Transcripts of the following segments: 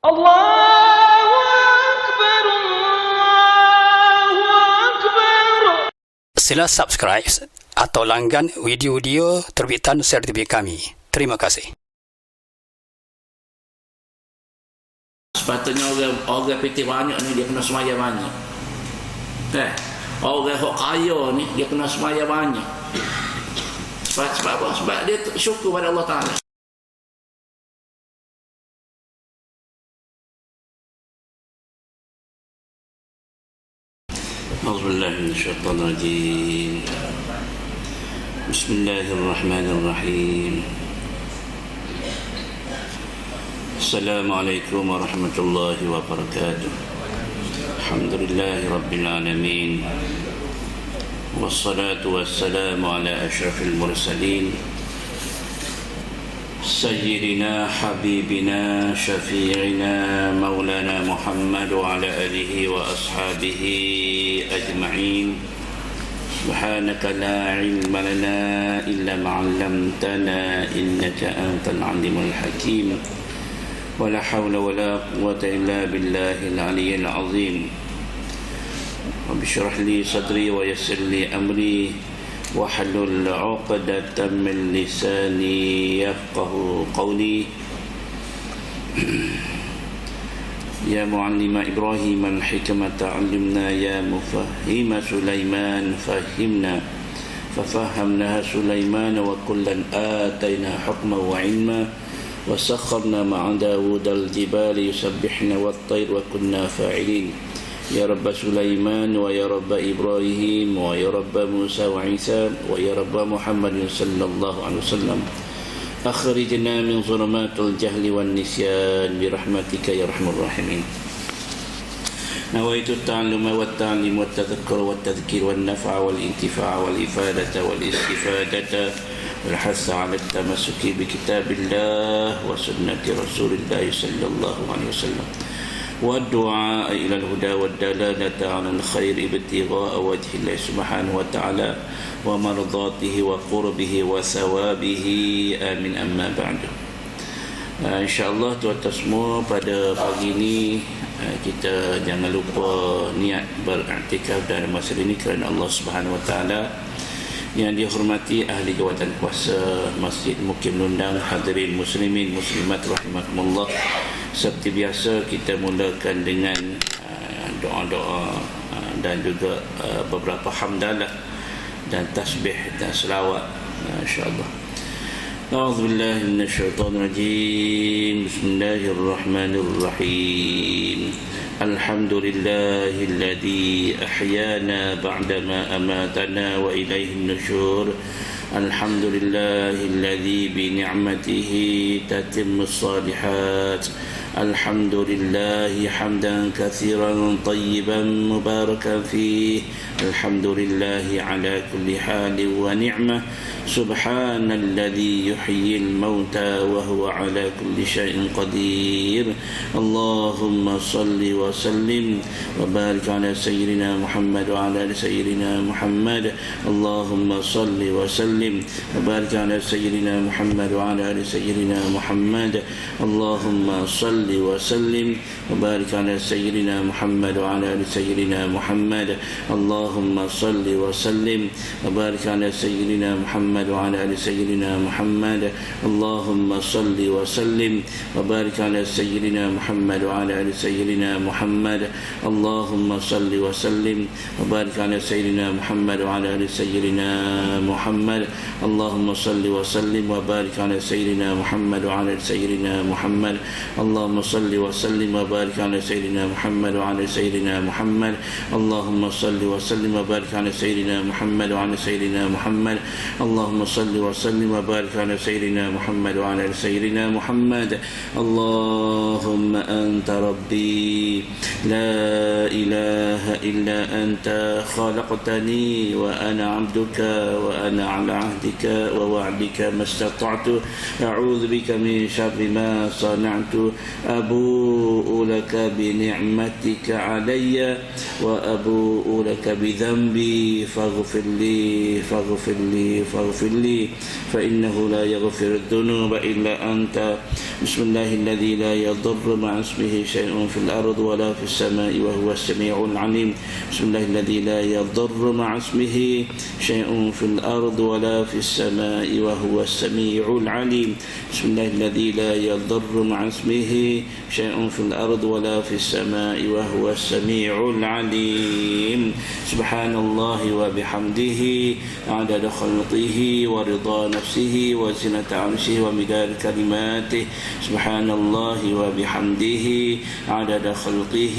Allahu Akbar, Allahu Akbar. Sila subscribe atau langgan video-video terbitan Seria TV kami. Terima kasih. Sepatutnya orang PT banyak ni dia kena semaya banyak. Orang yang kaya ni dia kena semaya banyak. Sebab apa? Sebab dia syukur pada Allah Ta'ala. A'udzubillahi minasyaitonir rajim. Bismillahirrahmanirrahim. Assalamualaikum warahmatullahi wabarakatuh. Alhamdulillahi rabbil alamin. Wassalatu wassalamu ala asyrafil mursalin Sayyidina habibina syafi'ina maulana Muhammad wa ala alihi wa ashabihi ajma'in. Subhanaka la ilma lana illa ma'allamtana innaka antal alimul hakim. ولا حول ولا قوة إلا بالله العلي العظيم. رب اشرح لي صدري ويسر لي أمري واحلل عقدة من لساني يفقه قولي. يا معلم إبراهيم الحكمة علمنا، يا مفهم سليمان فهمنا، ففهمناها سليمان وكلا آتينا حكما وعلما، وسخرنا مع داود الجبال يسبحن والطير وكنا فاعلين. يا رب سليمان ويا رب إبراهيم ويا رب موسى وعيسى ويا رب محمد صلى الله عليه وسلم أخرجنا من ظلمات الجهل والنسيان برحمتك يا أرحم الراحمين. نويت التعلم والتعليم والتذكر والتذكير والنفع والانتفاع والإفادة والاستفادة والحث على التمسك بكتاب الله وسنة رسول الله صلى الله عليه وسلم، والدعاء إلى الهدى والدلالة على الخير ابتغاء وجه الله سبحانه وتعالى ومرضاته وقربه وثوابه. آمين. أما بعد. InsyaAllah tuan-tuan semua, pada pagi ini kita jangan lupa niat beriktikaf dalam masa ini kerana Allah Subhanahu Wa Taala. Yang dihormati ahli jawatan kuasa Masjid Mukim Lundang, hadirin muslimin muslimat rahimakumullah. Seperti biasa kita mulakan dengan doa-doa dan juga beberapa hamdalah dan tasbih dan selawat, insya-Allah. A'udzubillahi minasyaitonir rajim. Bismillahirrahmanirrahim. Alhamdulillahilladzi ahyana ba'dama amatana wa ilaihin nusyur. Alhamdulillahilladzi bi ni'matihi tatimmus shalihat. Alhamdulillahi hamdan katsiran tayyiban mubarakan fih. Alhamdulillahi ala kulli halin wa ni'mah. Subhanalladzi yuhyil mauta wa huwa ala kulli syai'in qadir. Allahumma salli wa sallim wa barik ala sayyidina Muhammad wa ala ali sayyidina Muhammad. Allahumma salli wa sallim wa barik ala sayyidina Muhammad wa ala ali sayyidina Muhammad. Allahumma salli wa sallim wa barik ala sayyidina Muhammad wa ala ali sayyidina Muhammad. Allahumma salli wa sallim wa barik ala sayyidina Muhammad wa ala ali sayyidina Muhammad. Allahumma salli wa sallim wa barik ala sayyidina Muhammad wa ala ali sayyidina Muhammad. Allahumma salli wa sallim wa barik ala sayyidina Muhammad wa ala ali sayyidina Muhammad. Allahumma salli wa sallim wa barik ala sayyidina Muhammad wa ala ali sayyidina Muhammad. Allahumma salli wa sallim wa barik ala sayyidina Muhammad wa ala sayyidina Muhammad. Allahumma salli wa sallim wa barik ala sayyidina Muhammad wa ala sayyidina Muhammad. Allahumma salli wa sallim wa barik ala sayyidina Muhammad wa ala sayyidina Muhammad. Allahumma anta rabbi la ilaha illa anta khalaqtani wa ana 'abduka wa ana 'ala 'ahdika wa wa'dika mastata'tu. A'udzu bika min syarri ma sana'tu. أبوء لك بنعمتك علي وأبوء لك بذنبي فاغفر لي فإنه لا يغفر الذنوب إلا أنت. بسم الله الذي لا يضر مع اسمه شيء في الأرض ولا في السماء وهو السميع العليم. بسم الله الذي لا يضر مع اسمه شيء في الأرض ولا في السماء وهو السميع العليم. بسم الله الذي لا يضر مع اسمه شيء في الأرض ولا في السماء وهو السميع العليم. سبحان الله وبحمده عدد خلقه ورضا نفسه وزنة عرشه ومداد كلماته. سبحان الله وبحمده عدد خلقه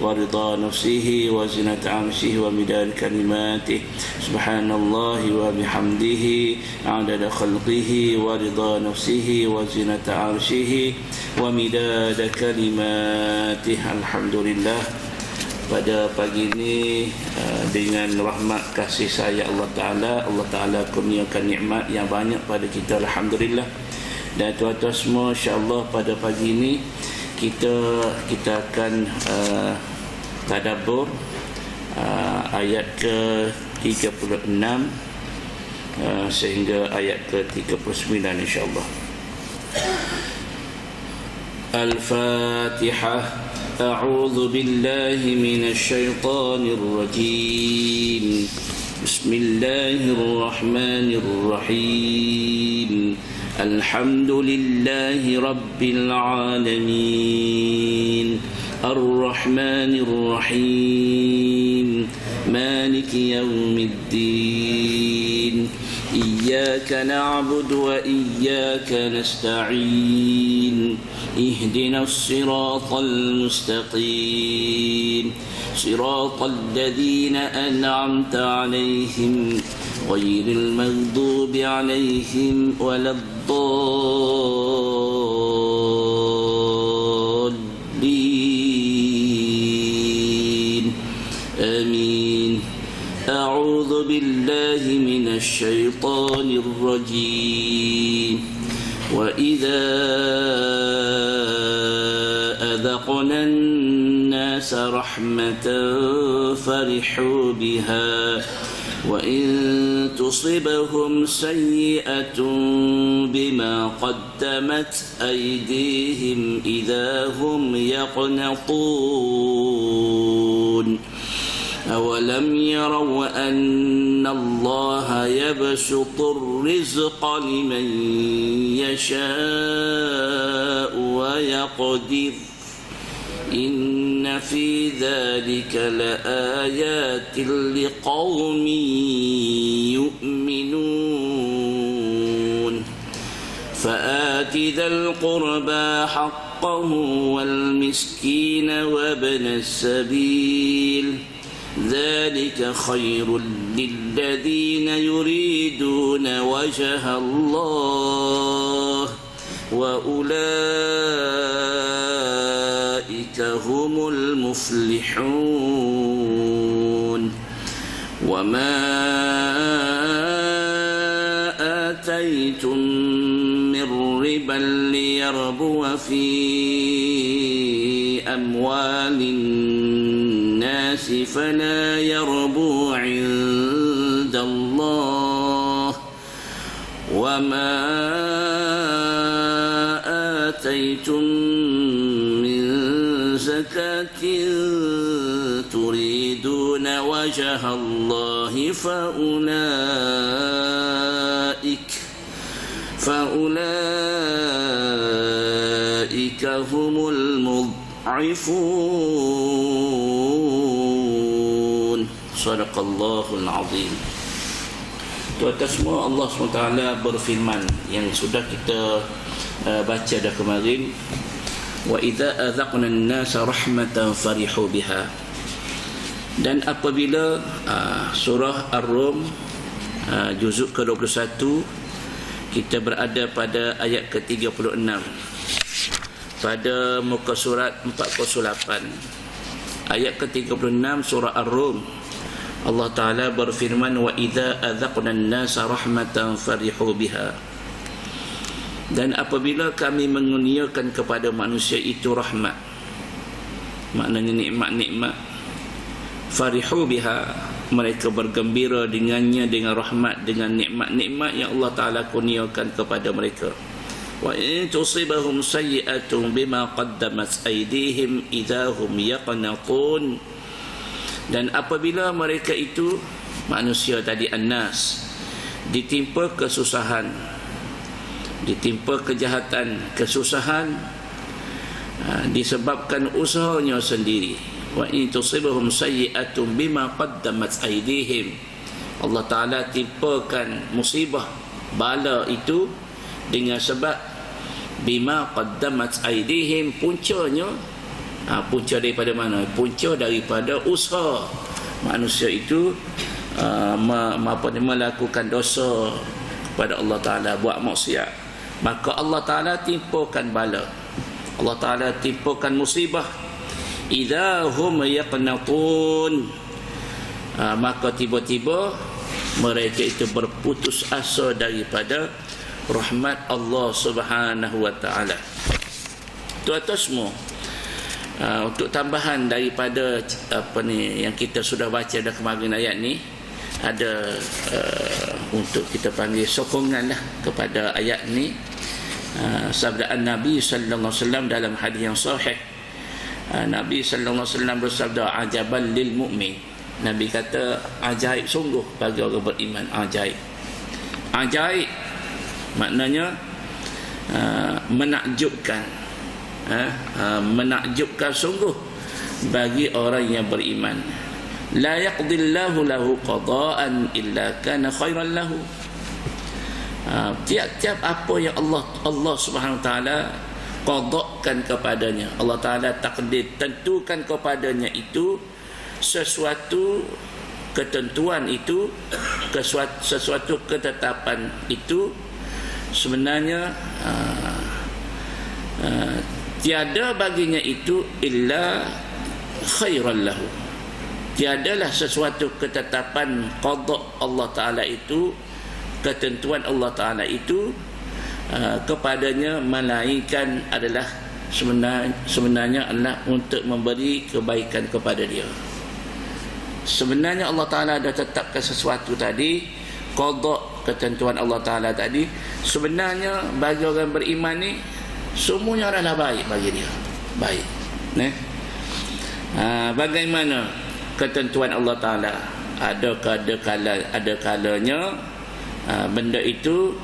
ورضا نفسه وزنة عرشه ومداد كلماته. سبحان الله وبحمده عدد خلقه ورضا نفسه وزنة عرشه ومداد كلماته. Alhamdulillah, pada pagi ini dengan rahmat kasih sayang Allah Ta'ala kurniakan nikmat yang banyak pada kita, Alhamdulillah. Dan tuan-tuan semua, insya-Allah pada pagi ini kita akan tadabbur ayat ke-36 sehingga ayat ke-39 insya-Allah. Al-Fatihah. A'udzu billahi minasy syaithanir rajim. Bismillahirrahmanirrahim. Alhamdulillahi rabbil alamin. Ar-Rahmanir Rahim. Maliki yaumiddin. Iyyaka na'budu wa iyyaka nasta'in. اهدنا الصراط المستقيم صراط الذين أنعمت عليهم غير المغضوب عليهم ولا الضالين آمين. أعوذ بالله من الشيطان الرجيم. وإذا أذقنا الناس رحمة فرحوا بها وإن تصبهم سيئة بما قدمت أيديهم إذا هم يقنطون. أولم يروا أن الله يبسط الرزق لمن يشاء ويقدر إن في ذلك لآيات لقوم يؤمنون. فآت ذا القربى حقه والمسكين وابن السبيل ذلك خير للذين يريدون وجه الله وأولئك هم المفلحون. وما آتيتم من ربا ليربو في أموال الناس فلا يربو عند الله وما آتيتم من زكاة تريدون وجه الله فأولئك هم المضعفون. صدق الله العظيم. Tuan-tuan semua, Allah SWT berfirman yang sudah kita baca dah kemarin, wa idza azaqna an-nasa rahmatan farihu biha. Dan apabila surah Ar-Rum juzuk ke-21 kita berada pada ayat ke-36 pada muka surat 408 ayat ke-36 surah Ar-Rum. Allah Ta'ala berfirman, wa idza azaqna an-nasa rahmatan farihu biha. Dan apabila kami mengurniakan kepada manusia itu rahmat, maknanya nikmat-nikmat, farihu biha, mereka bergembira dengannya, dengan rahmat, dengan nikmat-nikmat yang Allah Ta'ala kurniakan kepada mereka. Wa in tusibahum sayyi'atun bima qaddamat aydihim idahum yaqnatun. Dan apabila mereka itu, manusia tadi, an-nas, ditimpa kesusahan, ditimpa kejahatan, kesusahan, disebabkan usahanya sendiri. Wa in tusibahum sayyi'atun bima qaddamat aydihim, Allah Ta'ala timpakan musibah, bala itu dengan sebab bima qaddamat aydihim, puncanya, punca daripada mana? Punca daripada usaha manusia itu melakukan dosa kepada Allah Ta'ala, buat maksiat. Maka Allah Ta'ala timpakan bala, Allah Ta'ala timpakan musibah. Idahum yaqnatun, maka tiba-tiba mereka itu berputus asa daripada rahmat Allah Subhanahu wa Ta'ala. Itu atas semua. Untuk tambahan daripada yang kita sudah baca dah kemarin ayat ni, ada untuk kita panggil sokongan lah kepada ayat ni. Sabdaan Nabi sallallahu alaihi wasallam dalam hadis yang sahih. Nabi sallallahu alaihi wasallam bersabda, ajaban lil mu'min. Nabi kata, ajaib sungguh bagi orang beriman. Ajaib, ajaib maknanya menakjubkan, menakjubkan sungguh bagi orang yang beriman. La yaqdillahu lahu qada'an illa kana khairan lahu. Tiap-tiap apa yang Allah Subhanahu wa taala qadakkan kepadanya, Allah Ta'ala takdir, tentukan kepadanya itu sesuatu ketentuan itu, sesuatu ketetapan itu, sebenarnya tiada baginya itu illa khairan lahu. Tiadalah sesuatu ketetapan qadak Allah Ta'ala itu, ketentuan Allah Ta'ala itu kepadanya, melainkan adalah sebenarnya adalah untuk memberi kebaikan kepada dia. Sebenarnya Allah Ta'ala dah tetapkan sesuatu tadi, qadak, ketentuan Allah Ta'ala tadi, sebenarnya bagi orang beriman ni semuanya adalah baik bagi dia, baik. Bagaimana ketentuan Allah Ta'ala? Ada kalanya benda itu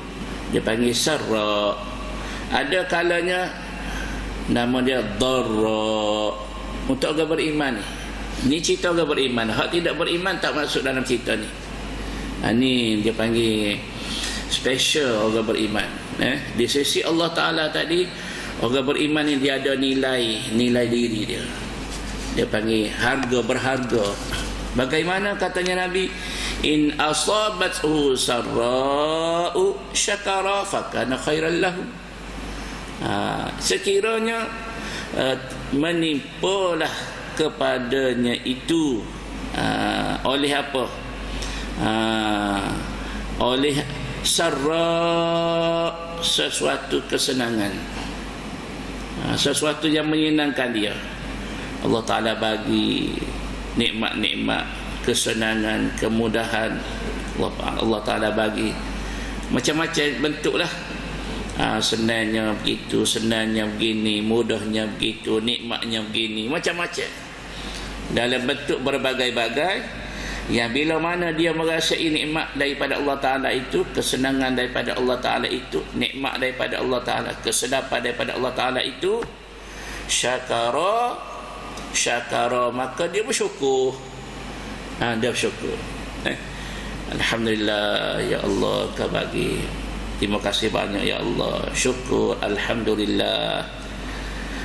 dia panggil sarra, ada kalanya nama dia darra. Untuk orang beriman ni cerita orang beriman. Hak tidak beriman tak masuk dalam cerita ni. Ni dia panggil special orang beriman. Di sisi Allah Ta'ala tadi, orang beriman ni dia ada nilai diri dia. Dia panggil harga berharga. Bagaimana katanya Nabi, in asabathu sarra'u syakara fakana khairan lahu. Sekiranya menimpalah kepadanya itu oleh apa? Oleh sarra, sesuatu kesenangan, sesuatu yang menyenangkan dia. Allah Ta'ala bagi nikmat-nikmat, kesenangan, kemudahan. Allah Ta'ala bagi macam-macam bentuklah. Senangnya begitu, senangnya begini, mudahnya begitu, nikmatnya begini, macam-macam dalam bentuk berbagai-bagai. Yang bila mana dia merasai nikmat daripada Allah Ta'ala itu, kesenangan daripada Allah Ta'ala itu, nikmat daripada Allah Ta'ala, kesedapan daripada Allah Ta'ala itu, syakara, maka dia bersyukur. Dia bersyukur. Alhamdulillah ya Allah, kau bagi, terima kasih banyak ya Allah, syukur, alhamdulillah.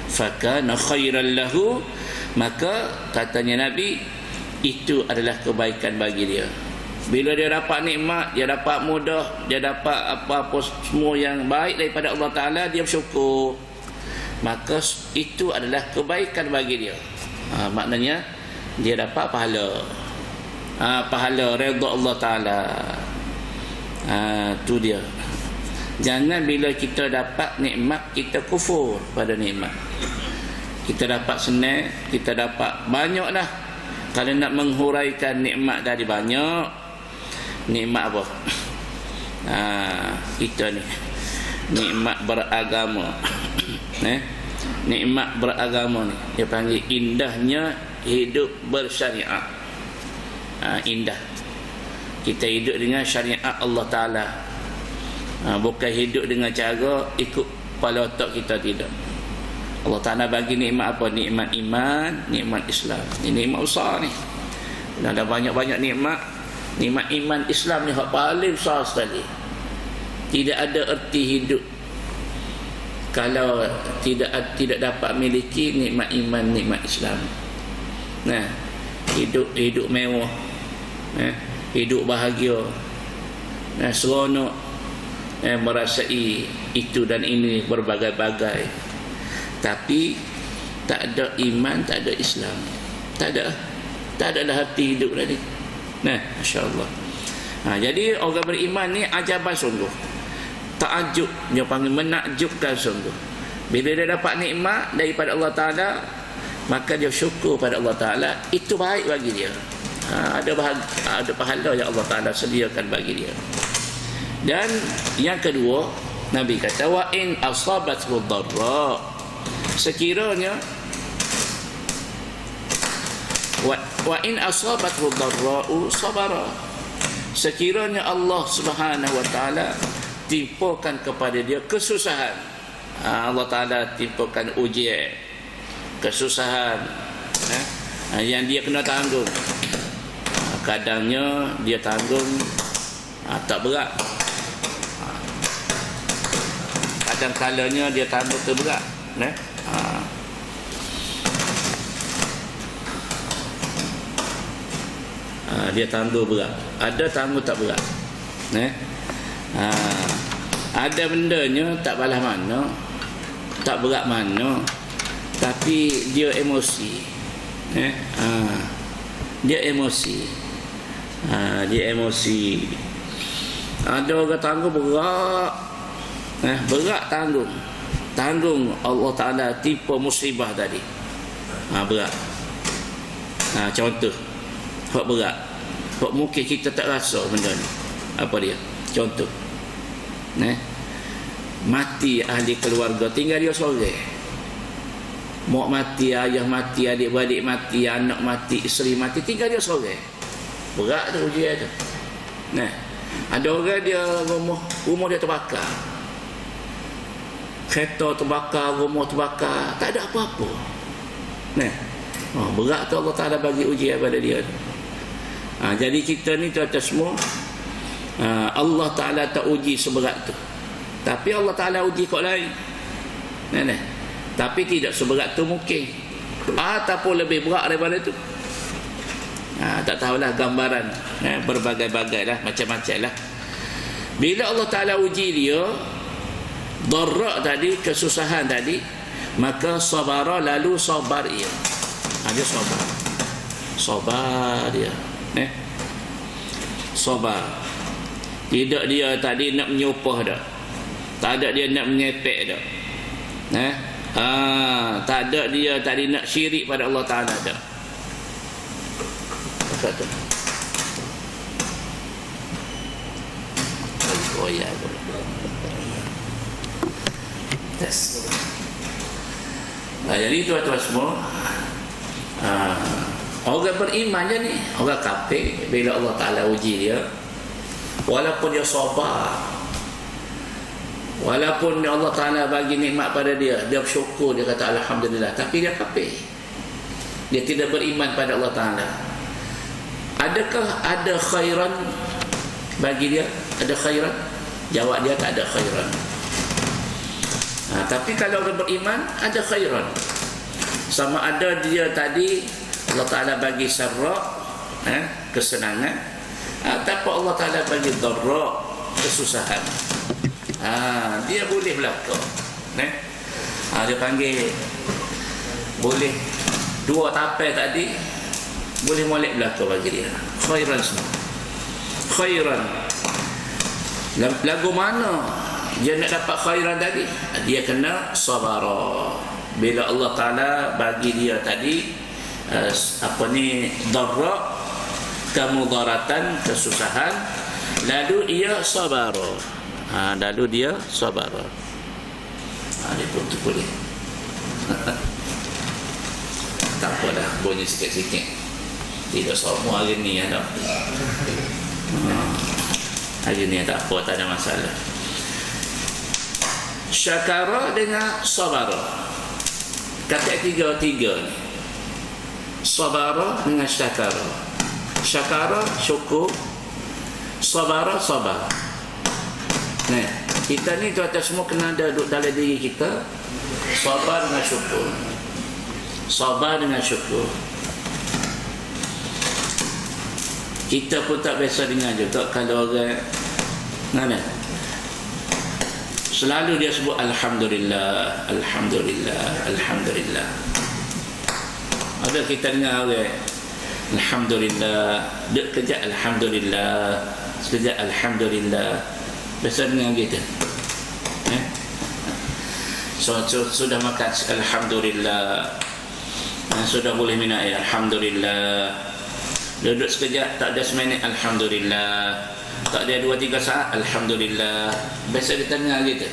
Fakana khairan lahu, maka katanya Nabi, itu adalah kebaikan bagi dia. Bila dia dapat nikmat, dia dapat mudah, dia dapat apa-apa semua yang baik daripada Allah Ta'ala, dia bersyukur, maka itu adalah kebaikan bagi dia. Maknanya dia dapat pahala, pahala redha Allah Ta'ala. Tu dia. Jangan bila kita dapat nikmat kita kufur pada nikmat. Kita dapat senang, kita dapat banyak dah. Kalau nak menghuraikan nikmat dari banyak, nikmat apa? Kita ni nikmat beragama. Nikmat beragama ni dia panggil indahnya hidup bersyariat. Indah. Kita hidup dengan syariat Allah Ta'ala. Bukan hidup dengan cara ikut kepala otak kita, tidak. Allah Ta'ala bagi nikmat apa? Nikmat iman, nikmat Islam. Ini nikmat besar ni. Ada banyak-banyak nikmat. Nikmat iman Islam ni hak paling besar sekali. Tidak ada erti hidup kalau tidak dapat miliki nikmat iman, nikmat Islam. Hidup mewah, hidup bahagia, seronok, merasai itu dan ini berbagai-bagai. Tapi tak ada iman, tak ada Islam, tak ada dah hati hidup tadi. Masya-Allah. Jadi orang beriman ni ajaban sungguh. Takjub, dia panggil menakjubkan sungguh. Bila dia dapat nikmat daripada Allah Ta'ala, maka dia syukur pada Allah Ta'ala. Itu baik bagi dia. Ada pahala yang Allah Ta'ala sediakan bagi dia. Dan yang kedua, Nabi kata wa in asabathu dharra, sekiranya wa in asabathu dharra'u sabara, sekiranya Allah Subhanahu wa taala timpakan kepada dia kesusahan. Allah Ta'ala timpakan ujian, kesusahan, yang dia kena tanggung. Kadangnya dia tanggung tak berat, kadang-kalanya dia tanggung terberat. Dia tanggung berat, ada tanggung tak berat. Ada bendanya tak balas mana, tak berat mana, tapi dia emosi. Dia emosi. Dia emosi. Ada orang tanggung berat, berat tanggung Allah Ta'ala tipu musibah tadi. Berat. Contoh hak berat, hak mungkin kita tak rasa benda ni. Apa dia? Contoh, mati ahli keluarga, tinggal dia seorang. Mak mati, ayah mati, adik-beradik mati, anak mati, isteri mati, tinggal dia seorang. Berat tu ujian tu. Ada orang dia rumah dia terbakar, kereta terbakar, rumah terbakar, tak ada apa-apa. Berat tu Allah Ta'ala bagi ujian pada dia tu. Jadi kita ni tuan-tuan semua, Allah Ta'ala tak uji seberat tu, tapi Allah Ta'ala uji kau lain. Tapi tidak seberat tu mungkin, ataupun lebih berat daripada tu. Tak tahulah gambaran, berbagai-bagai lah, macam-macam lah. Bila Allah Ta'ala uji dia darra tadi, kesusahan tadi, maka sabara, lalu sabar ia. Dia sabar dia, sabar. Tidak dia tadi nak menyupah dah, tak ada dia nak menyepek dah, tak ada dia tadi nak syirik pada Allah Ta'ala dah. Kata jadi tuan-tuan semua, orang beriman je ni, orang kafir, bila Allah Ta'ala uji dia, walaupun dia sabar, walaupun Allah Ta'ala bagi nikmat pada dia, dia bersyukur, dia kata Alhamdulillah, tapi dia kafir, dia tidak beriman pada Allah Ta'ala. Adakah ada khairan bagi dia? Ada khairan? Jawab dia tak ada khairan. Tapi kalau orang beriman, ada khairan. Sama ada dia tadi Allah Ta'ala bagi sarra, kesenangan, ataupun Allah Ta'ala bagi darra, kesusahan. Dia boleh berlaku. Dia panggil boleh dua tapai tadi, boleh molek berlaku bagi dia. Khairan semua. Khairan. Lagu mana dia nak dapat khairan tadi, dia kena sabara. Bila Allah Ta'ala bagi dia tadi darra, kemudaratan, kesusahan, lalu dia sabara. Lalu dia sabara. Dia pun tu boleh. Tak apa dah, bunyi sikit-sikit. Tidak semua hari ni ada. Hari ni tak apa, tak ada masalah. Syakara dengan sabara. Kata tiga-tiga ni. Sabara dengan syakara. Syakara syukur, sabara sabar. Nah, kita ni tuan-tuan semua kena ada dalam diri kita sabar dengan syukur. Sabar dengan syukur. Kita pun tak biasa dengar juga kalau orang mana selalu dia sebut Alhamdulillah, Alhamdulillah, Alhamdulillah. Ada kita dengar orang Alhamdulillah, dek kejap Alhamdulillah, sekejap Alhamdulillah. Biasa dengar kita. Sudah makan Alhamdulillah, sudah boleh minum air Alhamdulillah. Duduk sekejap tak ada seminit Alhamdulillah, tak ada 2-3 saat Alhamdulillah. Biasa kita dengar kita,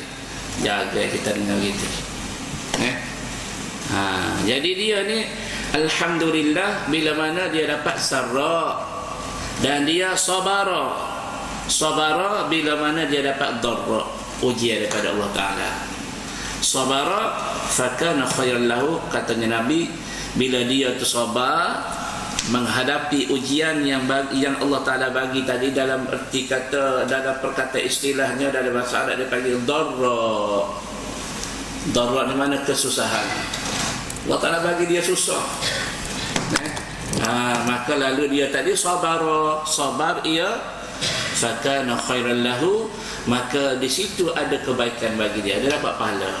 jaga kita dengar kita. Jadi dia ni Alhamdulillah bila mana dia dapat sarra, dan dia sabara. Sabara bila mana dia dapat darra, ujian daripada Allah Ta'ala. Sabara fakana khairan lahu, katanya Nabi, bila dia tu sabar menghadapi ujian yang Allah Ta'ala bagi tadi, dalam erti kata, dalam perkata istilahnya dalam bahasa Arab dia panggil darra. Darra di mana kesusahan. Allah Ta'ala bagi dia susah. Maka lalu dia tadi sabara, sabar ia, fakana khairan lahu, maka di situ ada kebaikan bagi dia, dia dapat pahala.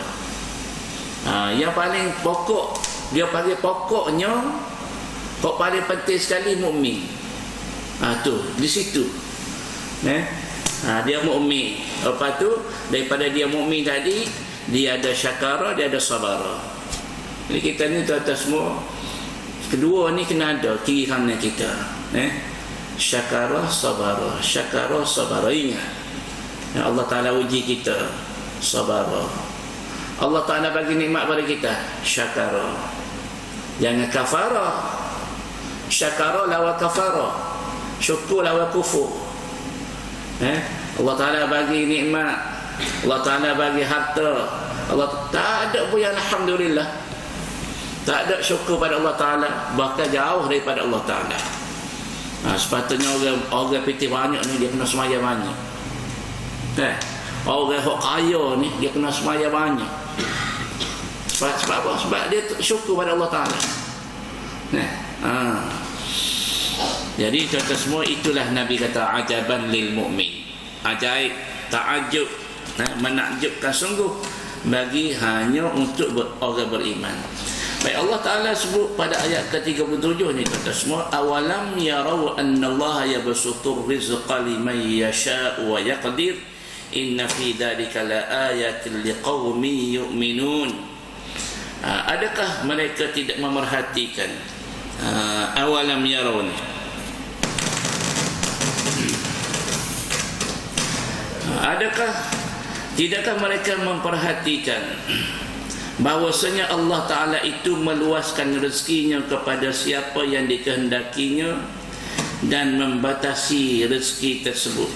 Yang paling pokok, dia panggil pokoknya, kok paling penting sekali mukmin. Tu di situ. Dia mukmin. Lepas tu daripada dia mukmin tadi, dia ada syakara, dia ada sabara. Jadi kita ni tuan-tuan semua, kedua ni kena ada kiri kanan kita. Syakara, sabara, syakara, sabara. Ingat, Allah Ta'ala uji kita, sabara. Allah Ta'ala bagi nikmat pada kita, syakara. Jangan kafara. Syakara lawa kafara, syukur lawa kufur. Allah Ta'ala bagi nikmat, Allah Ta'ala bagi harta, Allah tak ada pun yang alhamdulillah, tak ada syukur pada Allah Ta'ala, bahkan jauh daripada Allah Ta'ala. Sepatutnya orang piti banyak ni dia kena semaya banyak. Orang yang kaya ni dia kena semaya banyak. Sebab apa? Sebab dia syukur pada Allah Ta'ala. Jadi tuan-tuan semua, itulah Nabi kata ajaban lil mu'min. Ajaib, ta'ajub, menakjubkan sungguh bagi hanya untuk orang beriman. Baik, Allah Ta'ala sebut pada ayat ke-37 ni tuan-tuan semua, awalam yarau annallaha yabsutur rizqa liman yasha'u wa yaqdir inna fi dhalika laayatin liqaumin yu'minun. Adakah mereka tidak memerhatikan? Awalam yarau ni, tidakkah mereka memperhatikan bahwasanya Allah Ta'ala itu meluaskan rezekinya kepada siapa yang dikehendakinya dan membatasi rezeki tersebut.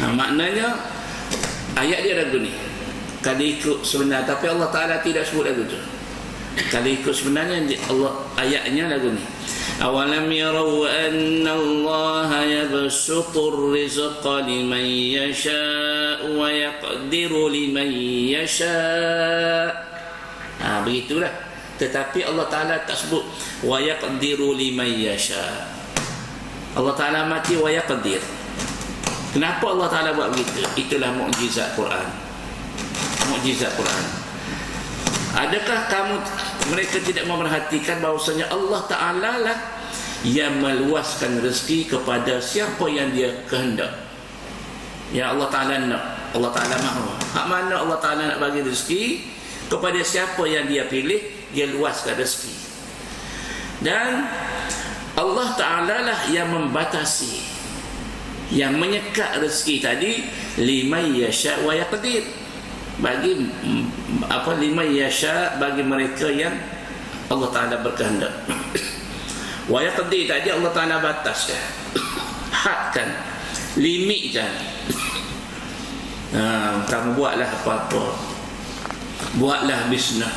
Maknanya ayat dia lagu ni kalau ikut sebenarnya, tapi Allah Ta'ala tidak sebut lagu tu. Kalau ikut sebenarnya Allah ayatnya lagu ni, awalam yarau anna Allah yabsutur rizqa liman yasha'u wa yaqdiru liman yasha'. Begitulah. Tetapi Allah Ta'ala tak sebut wa yaqdiru liman yasha'. Allah Ta'ala mati wa yaqdir. Kenapa Allah Ta'ala buat begitu? Itulah mukjizat Quran. Mukjizat Quran. Adakah mereka tidak memerhatikan bahawasanya Allah Ta'ala lah yang meluaskan rezeki kepada siapa yang dia kehendak. Ya Allah Ta'ala nak. Allah Ta'ala mahu. Hak mana Allah Ta'ala nak bagi rezeki, kepada siapa yang dia pilih, dia luaskan rezeki. Dan Allah Ta'ala lah yang membatasi, yang menyekat rezeki tadi, liman yasha wa yaqdir, bagi liman yasha, bagi mereka yang Allah Ta'ala berkehendak. Wa yaqdir tadi Allah Ta'ala bataskan, hadkan, limitkan. Kamu buatlah apa-apa, buatlah bisnes,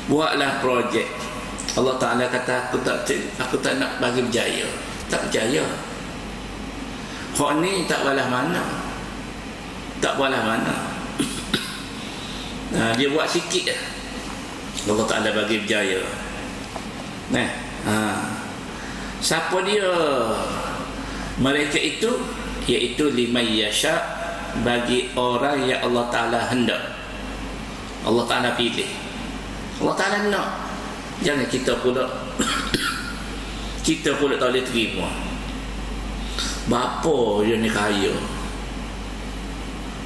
buatlah projek. Allah Ta'ala kata aku tak nak bagi berjaya. Tak berjaya. Hak ni tak balas mana. Tak balas mana. Dia buat sikit dah, Allah Ta'ala bagi berjaya. Siapa dia? Mereka itu, iaitu liman yasha, bagi orang yang Allah Ta'ala hendak, Allah Ta'ala pilih, Allah Ta'ala nak. Jangan kita pula kita pula tak boleh terima. Bapa dia ni kaya,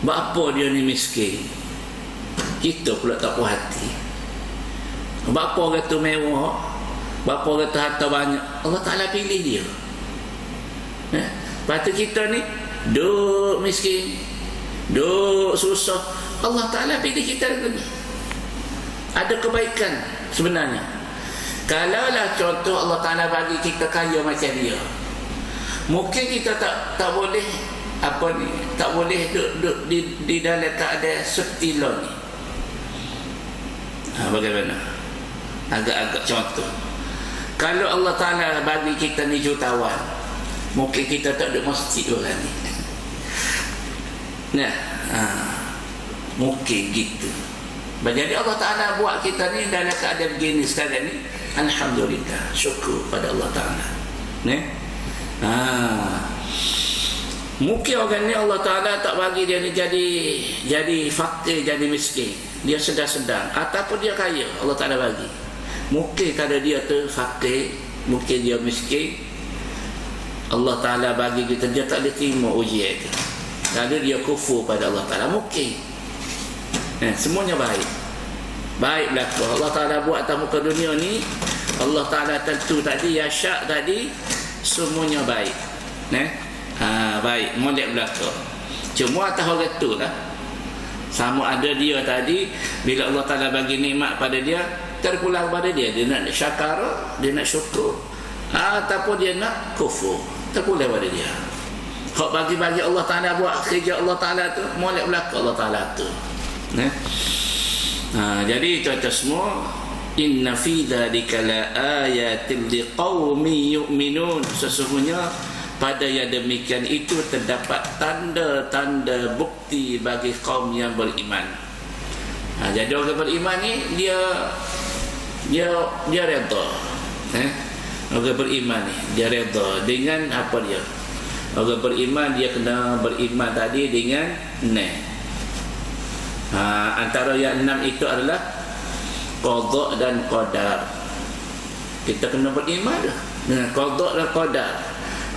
bapa dia ni miskin, kita pula tak puas hati. Bapa kata mewah, bapa kata harta banyak, Allah Ta'ala pilih dia. Lepas tu kita ni duk miskin, duk susah, Allah Ta'ala pilih kita lagi. Ada kebaikan sebenarnya. Kalaulah contoh Allah Ta'ala bagi kita kaya macam dia, mungkin kita tak boleh tak boleh duduk di dalam keadaan seperti lo ni. Bagaimana? Agak-agak contoh, kalau Allah Ta'ala bagi kita ni jutawan, mungkin kita tak duduk masjid orang ni. Mungkin gitu. Jadi Allah Ta'ala buat kita ni dalam keadaan begini sekarang ni, alhamdulillah, syukur pada Allah Ta'ala. Mungkin orang ni Allah Ta'ala tak bagi dia ni jadi fakir, jadi miskin, dia sedang-sedang, ataupun dia kaya, Allah Ta'ala bagi. Mungkin kalau dia tu fakir, mungkin dia miskin, Allah Ta'ala bagi kita, dia tak boleh terima ujian itu. Kalau dia kufur pada Allah Ta'ala, mungkin. Semuanya baik berlaku. Allah Ta'ala buat atas muka dunia ni, Allah Ta'ala tentu tadi, yasyak tadi, semuanya baik. Baik, molek berlaku. Cuma atas orang tu lah, sama ada dia tadi, bila Allah Ta'ala bagi nikmat pada dia, terpulang pada dia nak syakar, dia nak syukur, ataupun dia nak kufur, terpulang pada dia. Hak bagi-bagi Allah Ta'ala, buat kerja Allah Ta'ala tu, molek berlaku Allah Ta'ala tu. Jadi tuan-tuan semua, inna fi dzalika la ayatin liqaumin yu'minun, sesungguhnya pada yang demikian itu terdapat tanda-tanda bukti bagi kaum yang beriman. Jadi orang beriman ni dia redha. Orang beriman ni dia redha dengan apa dia. Orang beriman dia kena beriman tadi dengan antara yang 6 itu adalah qada dan qadar. Kita kena beriman dengan qada dan qadar.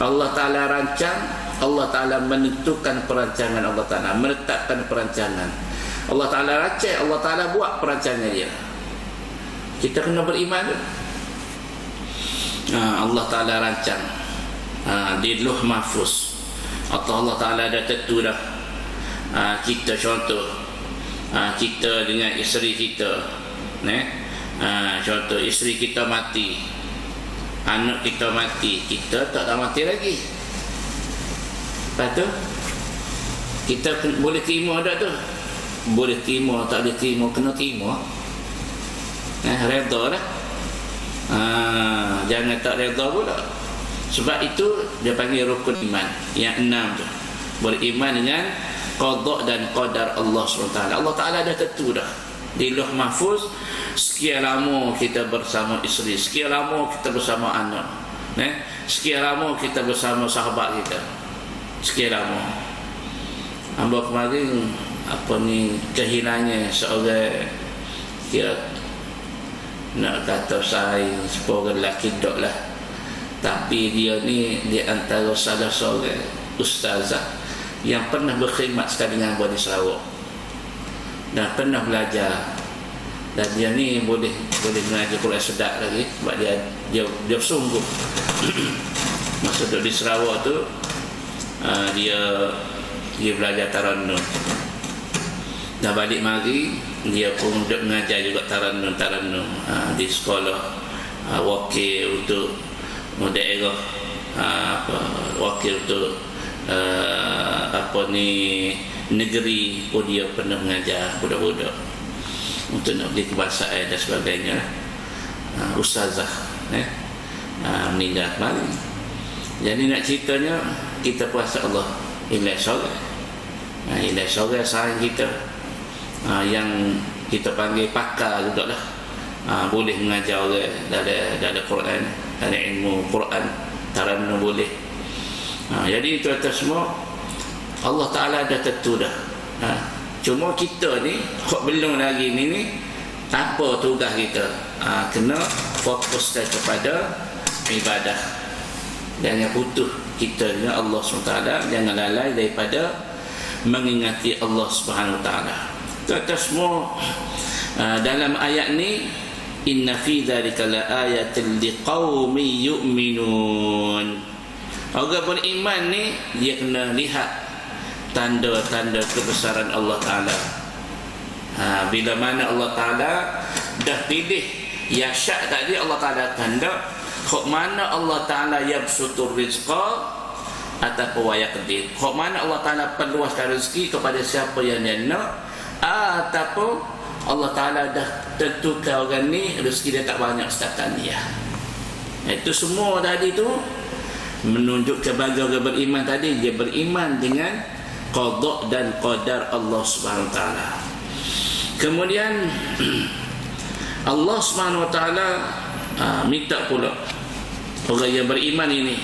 Allah Ta'ala rancang, Allah Ta'ala menentukan perancangan, Allah Ta'ala menetapkan perancangan, Allah Ta'ala rancang, Allah Ta'ala buat perancangan dia. Kita kena beriman. Allah Ta'ala rancang di Lauh Mahfuz, atau Allah Ta'ala dah tentu dah. Kita contoh, kita dengan isteri kita, contoh isteri kita mati, anak kita mati, kita tak mati lagi. Lepas tu kita boleh terima tak tu? Boleh terima, tak boleh terima, kena terima. Redha lah. Jangan tak redha pula. Sebab itu dia panggil rukun iman yang 6 tu. Beriman dengan qada dan qadar Allah SWT. Allah Ta'ala dah tentu dah di Lauh Mahfuz, sekian lama kita bersama isteri, sekian lama kita bersama anak, sekian lama kita bersama sahabat kita, sekian lama. Hamba kemarin kehinanya seorang, dia nak kata saya seorang lelaki dok lah, tapi dia ni di antara salah seorang ustazah yang pernah berkhidmat sekali dengan Abah di Sarawak dan pernah belajar, dan dia ni boleh mengajar Quran sedap lagi sebab dia sungguh. Masa duduk di Sarawak tu dia belajar Tarannum. Dah balik mari dia pun duduk mengajar juga Tarannum di sekolah wakil untuk daerah, wakil untuk negeri pun dia pernah mengajar budak-budak untuk nak beli kebangsaan dan sebagainya. Ustazah meninggal kemarin. Jadi nak ceritanya, kita puasa Allah ilai sorang. Ilai sorang sahaja kita yang kita panggil pakar juga lah. Boleh mengajar orang dari Quran, dari ilmu Quran, Tarannum boleh. Jadi itu atas semua Allah Ta'ala dah tentu dah. Cuma kita ni belum lagi ni apa tugas kita. Kena fokuskan kepada ibadah. Dan yang butuh kita dengan Allah SWT, jangan lalai daripada mengingati Allah SWT. Itu atas semua dalam ayat ni, inna fi dzalika laayatin liqaumin yu'minun. Orang beriman ni dia kena lihat tanda-tanda kebesaran Allah Ta'ala. Bila mana Allah Ta'ala dah pilih Yasha' tadi, Allah Ta'ala tanda kok mana Allah Ta'ala yabsutur rizqa ataupun wayaqdir, kok mana Allah Ta'ala perluaskan rezeki kepada siapa yang dia nak, ataupun Allah Ta'ala dah tentukan orang ni rezeki dia tak banyak setakat dia. Itu semua tadi tu menunjukkan bagi orang beriman tadi, dia beriman dengan qada dan qadar Allah Subhanahu Wa Taala. Kemudian Allah Subhanahu Wa Taala minta pula orang yang beriman ini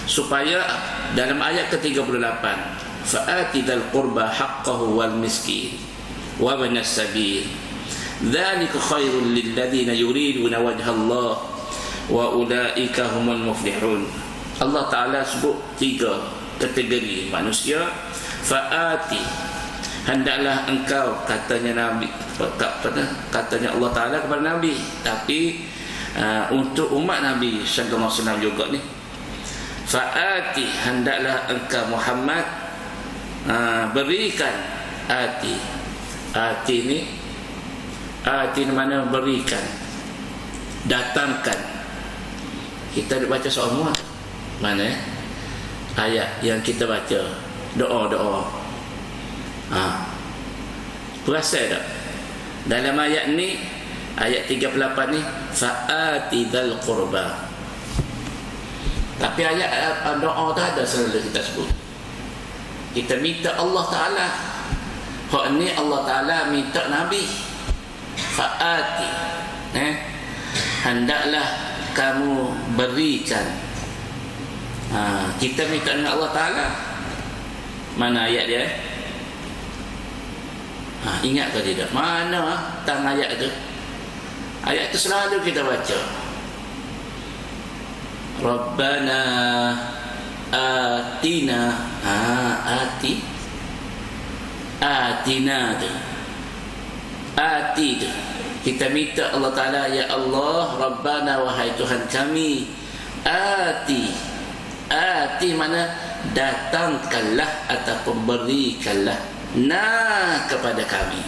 supaya dalam ayat ke-38, fa'ati dzal qurba haqqahu wal miskin wa ibnas sabil dzalika khairul lil ladzina yuriduna wajha Allah wa ulaika humul muflihun. Allah Ta'ala sebut 3 kategori manusia. Fa'ati, hendaklah engkau, katanya Nabi, katanya Allah Ta'ala kepada Nabi, tapi untuk umat Nabi sallallahu alaihi wasallam juga ni. Fa'ati, hendaklah engkau Muhammad berikan. Ati ni mana berikan, datangkan. Kita baca semua mana ayat yang kita baca, doa. Perasan tak dalam ayat ni, ayat 38 ni, fa'ati dzal qurba. Tapi ayat doa tak ada selalu kita sebut. Kita minta Allah Ta'ala. Hak ni Allah Ta'ala minta Nabi. Fa'ati, hendaklah kamu berikan. Kita minta dengan Allah Ta'ala. Mana ayat dia? Ingat ke tidak? Mana tang ayat tu? Ayat tu selalu kita baca. Rabbana atina. Atina tu. Ati tu. Kita minta Allah Ta'ala, ya Allah, Rabbana, wahai Tuhan kami, Ati mana datangkanlah ataupun berikanlah kepada kami.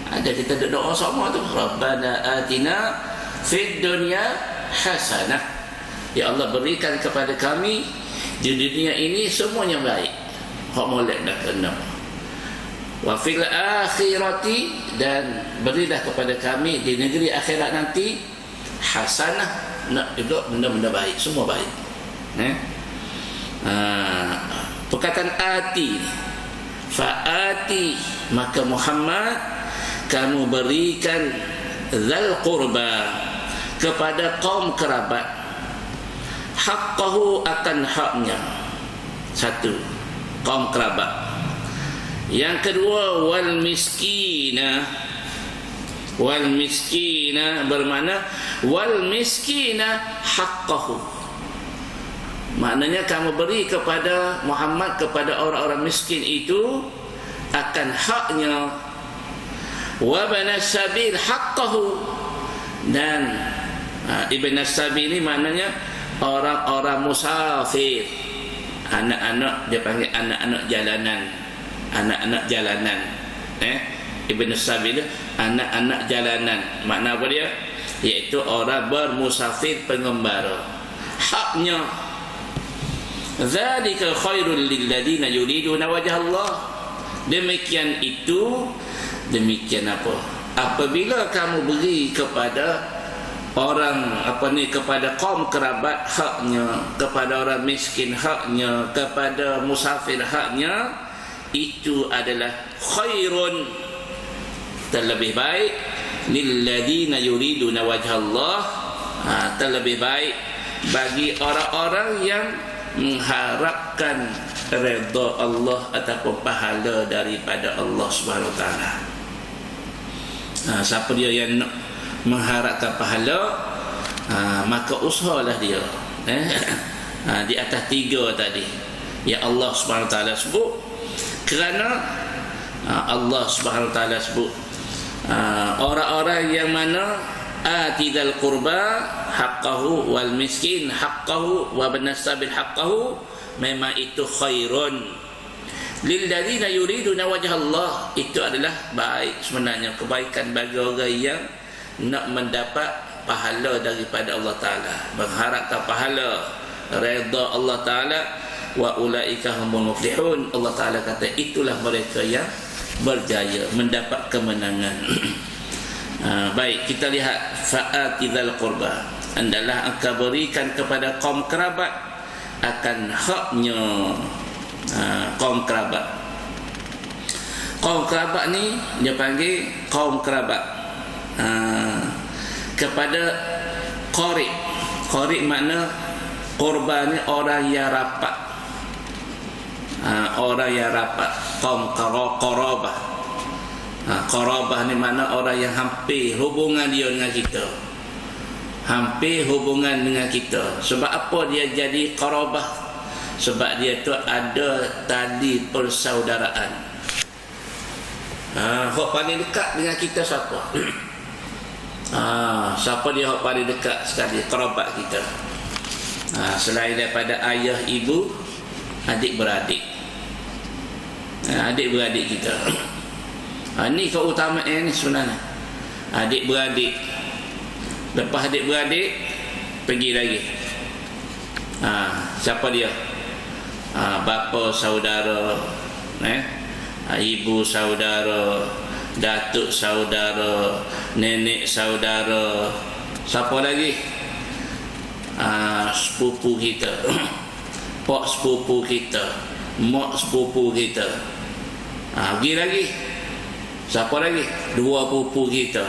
Ada kita doa sama tu, Rabbana atina fid dunya hasanah. Ya Allah, berikan kepada kami di dunia ini semuanya baik. Hak molek dah kena. Wa fil akhirati, dan berilah kepada kami di negeri akhirat nanti hasanah, nak juga benda-benda baik, semua baik. Perkataan ati, fa'ati, maka Muhammad kamu berikan dzal qurba, kepada kaum kerabat, haqqahu, akan haknya. Satu, kaum kerabat. Yang kedua, wal miskina. Wal miskina bermakna wal miskina haqqahu, Maknanya kamu beri kepada Muhammad, kepada orang-orang miskin itu akan haknya. Wa banas sabil haqqahu, dan ibn as-sabil ini maknanya orang-orang musafir, anak-anak, dia panggil anak-anak jalanan, anak-anak jalanan. Ibn as-sabil anak-anak jalanan, makna apa dia? Iaitu orang bermusafir, pengembara. Haknya zalika khairul lil ladina yuriduna wajha Allah. Demikian itu, demikian apa? Apabila kamu beri kepada orang kepada kaum kerabat haknya, kepada orang miskin haknya, kepada musafir haknya, itu adalah khairun, terlebih baik, lil ladina yuriduna wajha Allah, terlebih baik bagi orang-orang yang mengharapkan redha Allah ataupun pahala daripada Allah Subhanahu Wa Taala. Siapa dia yang nak mengharapkan pahala, maka usahalah dia di atas 3 tadi yang Allah Subhanahu Wa Taala sebut. Kerana Allah Subhanahu Wa Taala sebut orang-orang yang mana atidal qurba haqqahu wal miskin haqqahu wa banas sabil haqqahu, memang itu khairun lil ladzina yuriduna wajha Allah. Itu adalah baik, sebenarnya kebaikan bagi orang yang nak mendapat pahala daripada Allah Taala, mengharapkan pahala redha Allah Taala. Wa ulaika humul muflihun. Allah Taala kata itulah mereka yang berjaya, mendapat kemenangan. Baik, kita lihat fa'atidal qurba, andalah engkau berikan kepada kaum kerabat akan haknya. Kaum kerabat, kaum kerabat ni dia panggil kaum kerabat kepada qarib. Qarib makna qurba ni orang yang rapat, orang yang rapat. Kaum qarabah, qarabah ni mana orang yang hampir hubungan dia dengan kita, hampir hubungan dengan kita. Sebab apa dia jadi qarabah? Sebab dia tu ada tali persaudaraan. Hak paling dekat dengan kita siapa? Siapa dia hak paling dekat sekali? Kerabat kita. Selain daripada ayah, ibu, adik-beradik. Adik-beradik kita. Ini keutamaan ni sebenarnya. Adik-beradik. Lepas adik-beradik, pergi lagi. Siapa dia? Bapa saudara, ibu saudara, datuk saudara, nenek saudara. Siapa lagi? Sepupu kita, pak sepupu kita, mak sepupu kita. Pergi lagi. Siapa lagi? 2 pupu kita.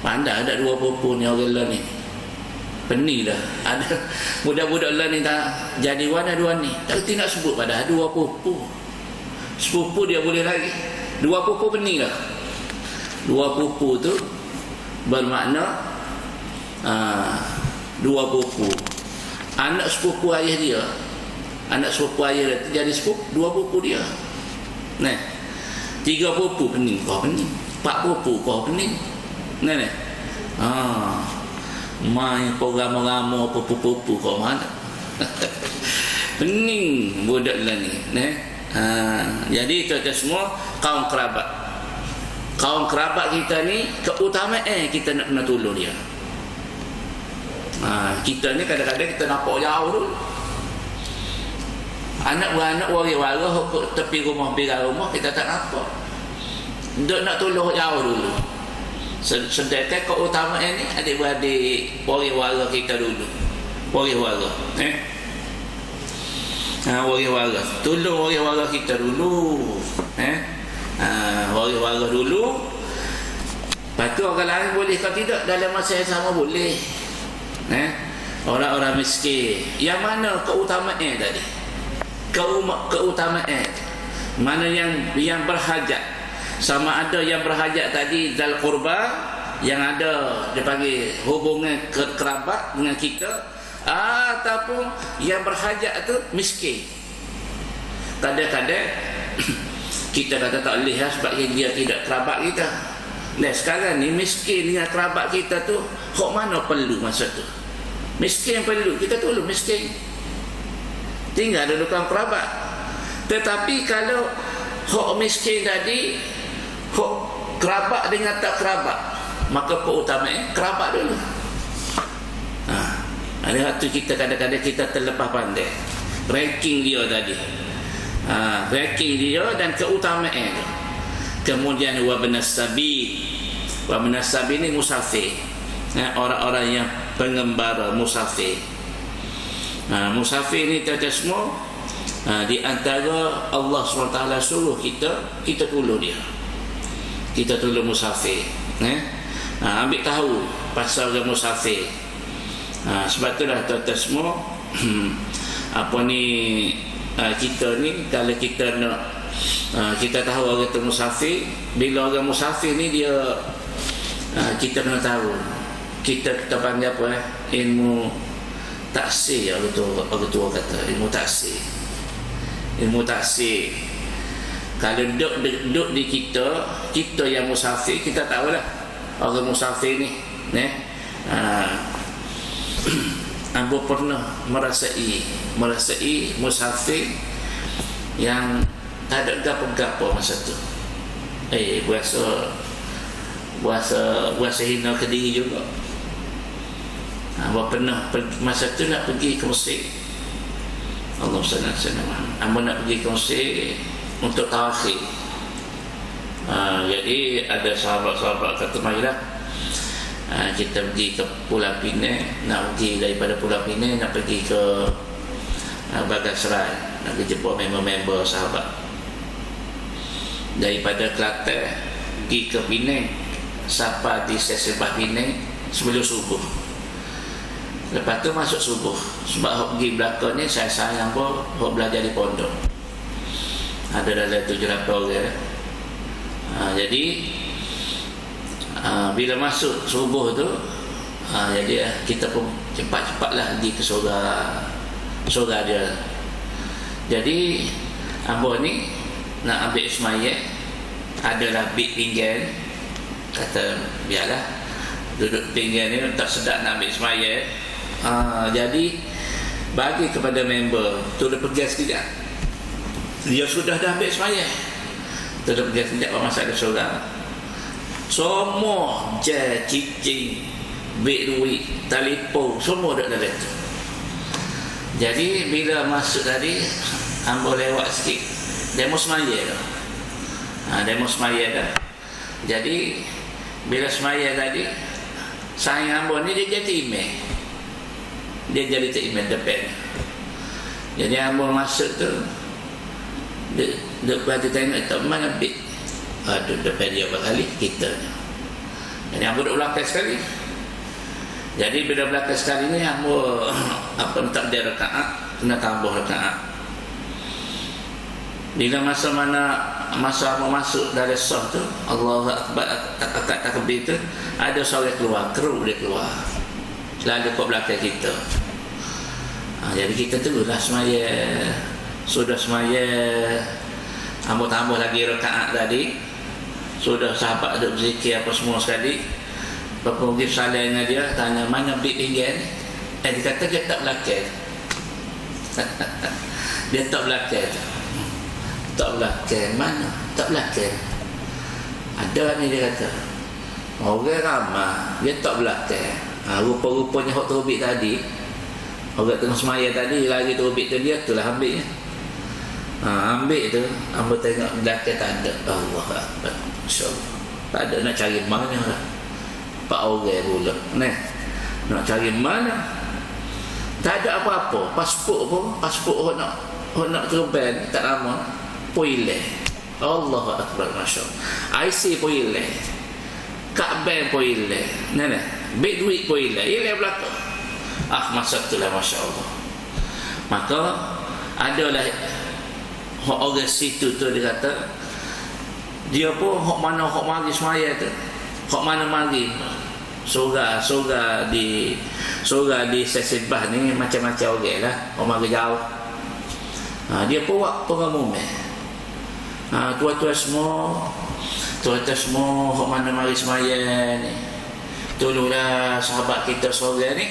Pandai ada 2 pupu ni orang lain ni. Pening dah. Ada budak-budak lah ni tak jadi wan ada ni. Tak kerti nak sebut pada 2 pupu. Sepupu dia boleh lagi. 2 pupu pening dah. 2 pupu tu bermakna 2 pupu. Anak sepupu ayah dia. Anak sepupu ayah dia jadi sepupu 2 pupu dia. 3 pupu pening. Kau pening. 4 pupu kau pening. Main program-program pupu-pupu kau mana? Pening budak lah ni. Jadi itu semua kaum kerabat. Kaum kerabat kita ni keutamaan kita nak tolong dia. Kita ni kadang-kadang kita nampak jauh dulu. Anak-anak wari-wara tepi rumah, biar rumah kita tak nampak. Duk nak tolong jauh dulu. Sedangkan keutamaan ni adik-beradik wari-wara kita dulu. Wari-wara. Wari-wara. Tolong wari-wara kita dulu. Wari-wara dulu. Lepas tu orang lain boleh, kalau tidak dalam masa yang sama boleh. Orang-orang miskin. Yang mana keutamaan tadi? Keutamaan. Mana yang berhajat. Sama ada yang berhajat tadi dal qurba, yang ada dia panggil hubungan kerabat dengan kita, Ataupun yang berhajat tu miskin. Kadang-kadang kita kata tak boleh sebab dia tidak kerabat kita. Nah, sekarang ni miskin dengan kerabat kita tu, hok mana perlu masa tu? Miskin perlu, kita tolong miskin. Tinggal ada tukang kerabat. Tetapi kalau hok miskin tadi, hok kerabat dengan tak kerabat, maka keutamaan kerabat dulu. Ada waktu kita kadang-kadang kita terlepas pandai ranking dia tadi. Ranking dia dan keutamaan. Kemudian wabnas sabil. Wabnas sabil ni musafir. Orang-orang yang pengembara musafir. Musafir ni kita semua di antara Allah SWT suruh kita tolong dia. Kita tolong musafir. Ambil tahu pasal orang musafir. Sebab itulah tuan-tuan semua kita ni kalau kita nak kita tahu orang tu musafir. Bila orang musafir ni dia kita kena tahu kita panggil apa ilmu taksir. Orang tua kata ilmu taksir. Ilmu taksir kalau duduk di kita yang musafir, kita tahulah orang musafir ni Ambo pernah merasai musafir yang tak ada gapo-gapo masa tu. Buasa hina ke diri juga. Ambo pernah masa tu nak pergi ke Mesir. Allah SWT. Ambo nak pergi ke Mesir untuk tawakhir. Jadi ada sahabat-sahabat kata marilah kita pergi ke Pulau Pinang, nak pergi daripada Pulau Pinang nak pergi ke Bagasrai, nak pergi jemput member-member sahabat daripada Kelantan pergi ke Pinang, sampai di stesen Pinang sebelum subuh. Lepas tu masuk subuh, sebab hok pergi belakang ni saya sayang pun hok belajar di pondok, ada dalam 7-8 orang. Jadi bila masuk subuh tu jadi kita pun cepat-cepatlah pergi ke surga dia. Jadi ambo ni nak ambil semayang, adalah big pinggan, kata biarlah duduk pinggan ni tak sedap nak ambil semayang. Jadi bagi kepada member tu dia pergi sekejap, dia sudah dah ambil semayang, tu dia pergi sekejap masa ada surga. Semua cicing, duit, telefon, semua ada dalam tu. Jadi bila masuk tadi, ambo lewat sikit, demo semaya dah. Demo semaya dah. Jadi bila semaya tadi, sayang ambo ni dia jadi imam. Dia jadi imam depan. Jadi ambo masuk tu, dia berhati tengok tak mana bit. Aduh, depan dia berkali kita. Jadi ambo duduk belakang sekali. Jadi bila belakang sekali ni ambo tak ada rakaat, kena tambah rakaat. Bila masa ambo masuk dari sah tu, Allahu Akbar, takbir tu, ada seorang keluar, keruk dia keluar. Lalu kat belakang kita. Jadi kita tunggulah semaya. Sudah semaya, ambo tambah lagi rakaat tadi. Sudah sahabat ada berzikir apa semua sekali. Bapak pergi salam dengan dia, tanya mana big pinggan. Dia kata dia tak belakang. Dia tak belakang. Tak belakang mana? Tak belakang. Ada ni dia kata. Orang ramah, dia tak belakang. Rupa-rupanya hok terbit tadi. Orang tengah semaya tadi lagi terbit tu dia itulah ambilnya. Ambil tu, ambil tengok belakang tak ada. Allah Akbar. InsyaAllah tak ada, nak cari mana lah 4 orang pula nak cari mana, tak ada apa-apa. Pasport nak terbang tak lama pun hilang. Allah Akbar, Masya Allah. IC pun hilang, kad bank pun hilang, beg duit pun hilang belakang. Masa itulah Masya Allah. Maka adalah orang situ tu dia kata dia pun hok mari semaya tu, hok mana mari surga di Seorang di stesen bas ni macam-macam orang lah, orang jauh. Dia buat pengumuman. Tuan-tuan semua, hok mana mari semaya ni, tolonglah sahabat kita seorang ni,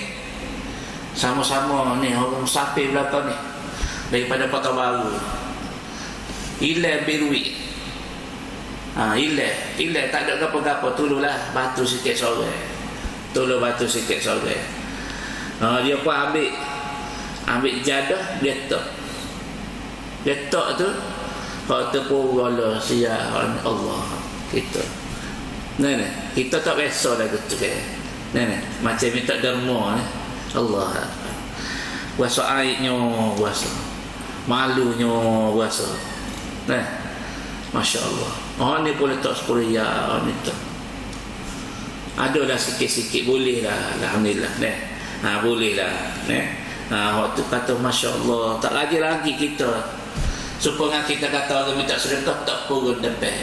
sama-sama ni orang musafir belakang ni daripada Pekanbaru, hilang berduit. Hilang tak ada apa-apa, tolonglah bantu sikit seorang, tolong bantu sikit seorang. Dia pun ambil jadah, dia tok tu kalau tepuk bola siap Allah kita. Nah, kita tak biasa dah gitu kan. Nah, macam minta derma ni. Allah. Puasa airnya puasa. Malunya puasa. Nah. Masya-Allah. Ni boleh tak 10 riyal ni tu. Adalah sikit-sikit boleh lah, alhamdulillah. Nah. Boleh lah. Waktu kata masya-Allah, tak lagi kita. Supaya kita kata orang minta sedekah tak turun depan.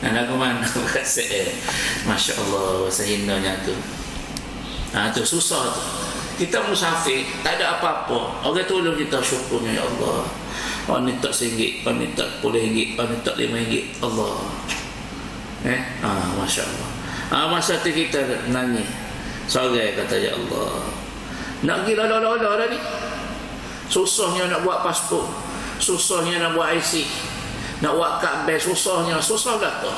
Lagu mana bahasa Masya Allah, bahasa Hindanya tu. Tu susah tu. Kita musafir, tak ada apa-apa. Orang tolong kita, syukurnya ya Allah. Orang ni tak RM1, orang ni tak RM10, orang ni tak RM5. Allah. Masya Allah. Masa tu kita nangis. Sorry kata ya Allah. Nak pergi lola dah ni. Susahnya nak buat pasport. Susahnya nak buat IC, nak buat kad bank, susah dah tu.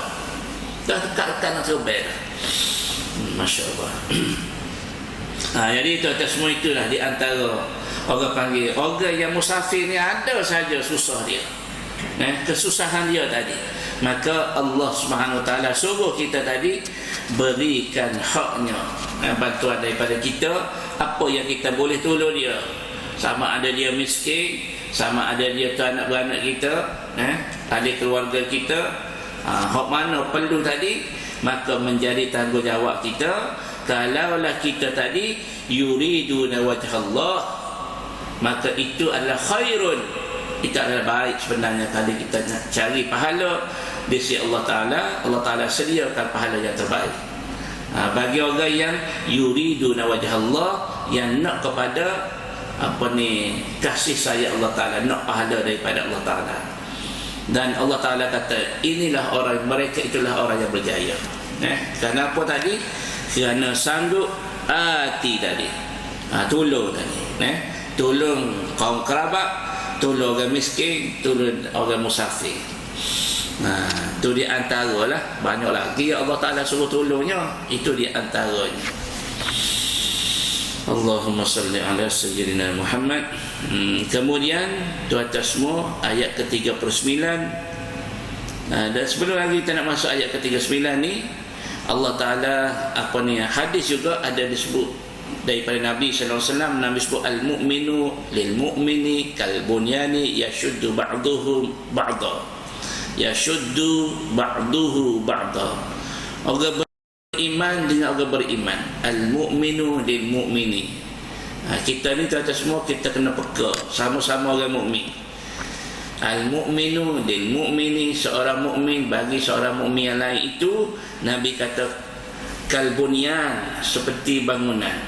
Dah dekat nak terbayar. Masya Allah. Jadi tuan-tuan semua itulah di antara orang panggil orang yang musafir ni, ada saja susah dia, kesusahan dia tadi. Maka Allah Subhanahu Wa Taala suruh kita tadi berikan haknya, bantuan daripada kita, apa yang kita boleh tolong dia, sama ada dia miskin, sama ada dia tu anak beranak kita, ahli keluarga kita, hak mana perlu tadi, maka menjadi tanggungjawab kita. Kalaulah kita tadi yuriduna wajhallah, maka itu adalah khairun, itu adalah baik sebenarnya. Kalau kita nak cari pahala di sisi Allah Ta'ala sediakan pahala yang terbaik. Bagi orang yang yuriduna wajhallah, yang nak kepada kasih sayang Allah Ta'ala, nak pahala daripada Allah Ta'ala. Dan Allah Ta'ala kata, inilah orang, mereka itulah orang yang berjaya. Kenapa tadi? Kerana sanggup hati tadi, tolong tadi, tolong kaum kerabat, tolong orang miskin, tolong orang musafir. Itu di antara lah, banyak lagi Allah Ta'ala suruh tolongnya, itu di antaranya. Allahumma salli ala sayyidina Muhammad. Kemudian tuan-tuan semua, ayat ke-39. Dan sebelum lagi kita nak masuk ayat ke-39 ni, Allah Ta'ala hadis juga ada disebut daripada Nabi sallallahu alaihi wasallam. Nabi sebut al-mu'minu lil mu'mini kal bunyani yashuddu ba'duhu ba'da, yashuddu ba'duhu ba'da. Orang beriman dengan orang beriman. Al-mu'minu lil mu'mini. Kita ni tuan-tuan semua, kita kena peka sama-sama orang mukmin. Al-mu'minu lil mu'mini, seorang mukmin bagi seorang mukmin yang lain itu, Nabi kata kal bunyan, seperti bangunan.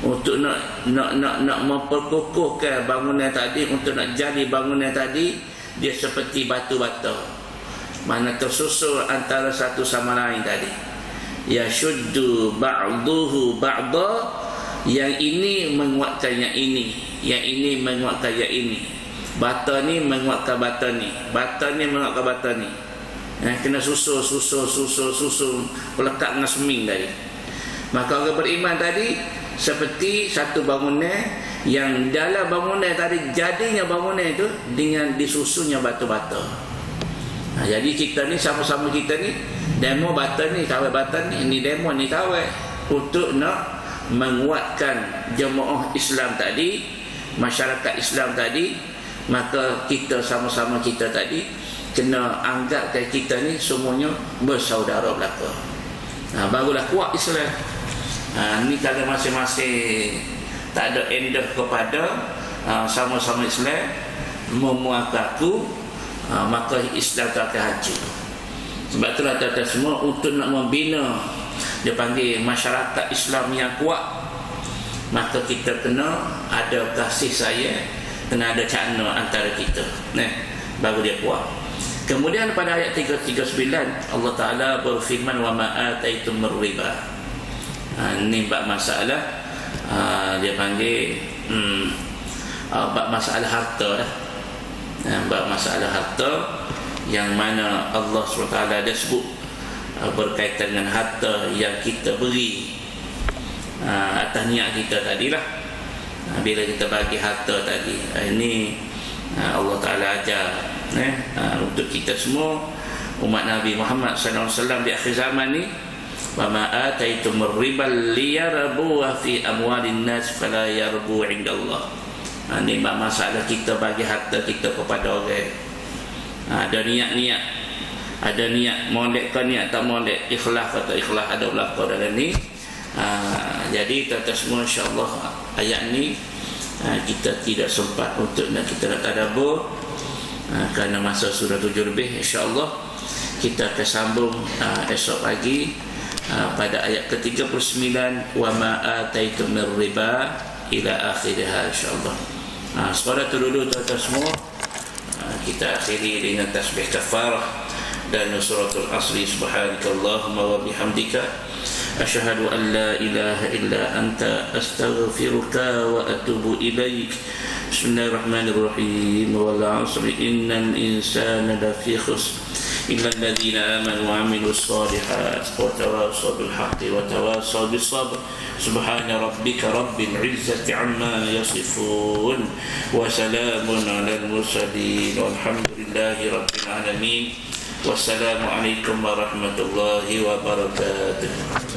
Untuk nak memperkokohkan bangunan tadi, untuk nak jadi bangunan tadi, dia seperti batu bata, mana tersusul antara satu sama lain tadi. Yashuddu ba'duhu ba'da, yang ini menguatkan yang ini, yang ini menguatkan yang ini. Bata ni menguatkan bata ni, bata ni menguatkan bata ni. Kena susul pelekat dengan seming tadi. Maka orang beriman tadi seperti satu bangunan, yang dalam bangunan tadi, jadinya bangunan itu dengan disusunnya batu-bata. Jadi kita ni sama-sama, kita ni demo bata ni, kawal bata ni, ini demo ni kawal, untuk nak menguatkan jemaah Islam tadi, masyarakat Islam tadi. Maka kita sama-sama, kita tadi kena anggapkan kita ni semuanya bersaudara belaka. Barulah kuat Islam. Ni kalau masing-masing tak ada endah kepada sama-sama Islam, memuakaku, maka Islam tak akan hancur. Sebab itulah tuan-tuan semua, untuk nak membina, dia panggil masyarakat Islam yang kuat, maka kita kena ada kasih sayang, kena ada cakna antara kita, baru dia kuat. Kemudian pada ayat 39 Allah Ta'ala berfirman, wa ma ataitum mir riba. Ini bab masalah dia panggil bab masalah harta dah. Bab masalah harta yang mana Allah SWT ada sebut berkaitan dengan harta yang kita beri atas niat kita tadilah. Bila kita bagi harta tadi, ini Allah Ta'ala ajar untuk kita semua umat Nabi Muhammad SAW di akhir zaman ni, wa ma ataitum ribal liyarbu fi amwalin nas fala yarbu indallah. Ini masalah kita bagi harta kita kepada orang. Ada niat-niat, ada niat molek ke niat tak molek, ikhlas atau ikhlas, ada berlaku dalam ni. Jadi tuan-tuan semua, insya-Allah ayat ni kita tidak sempat untuk kita nak tadabbur kerana masa sudah 7 lebih. InsyaAllah kita akan sambung esok pagi pada ayat ke-39, wa ma ataitum mir riba ila akhirha, insyaAllah. Sekadar itu dulu tuan-tuan semua. Kita akhiri dengan tasbih kafarah dan suratul asri. Subhanakallahumma wa bihamdika asyhadu an la ilaha illa anta astaghfiruka wa atubu ilaik. Bismillahirrahmanirrahim. Wal 'asri innal insana lafi khusr illa alladhina amanu wa 'amilus shalihat wa tawassaw bil haqqi wa tawassaw bis sabr. Subhana rabbika rabbil 'izzati 'amma yasifun wa salamun 'alal mursalin walhamdulillahi rabbil alamin. Wassalamu alaikum warahmatullahi wabarakatuh.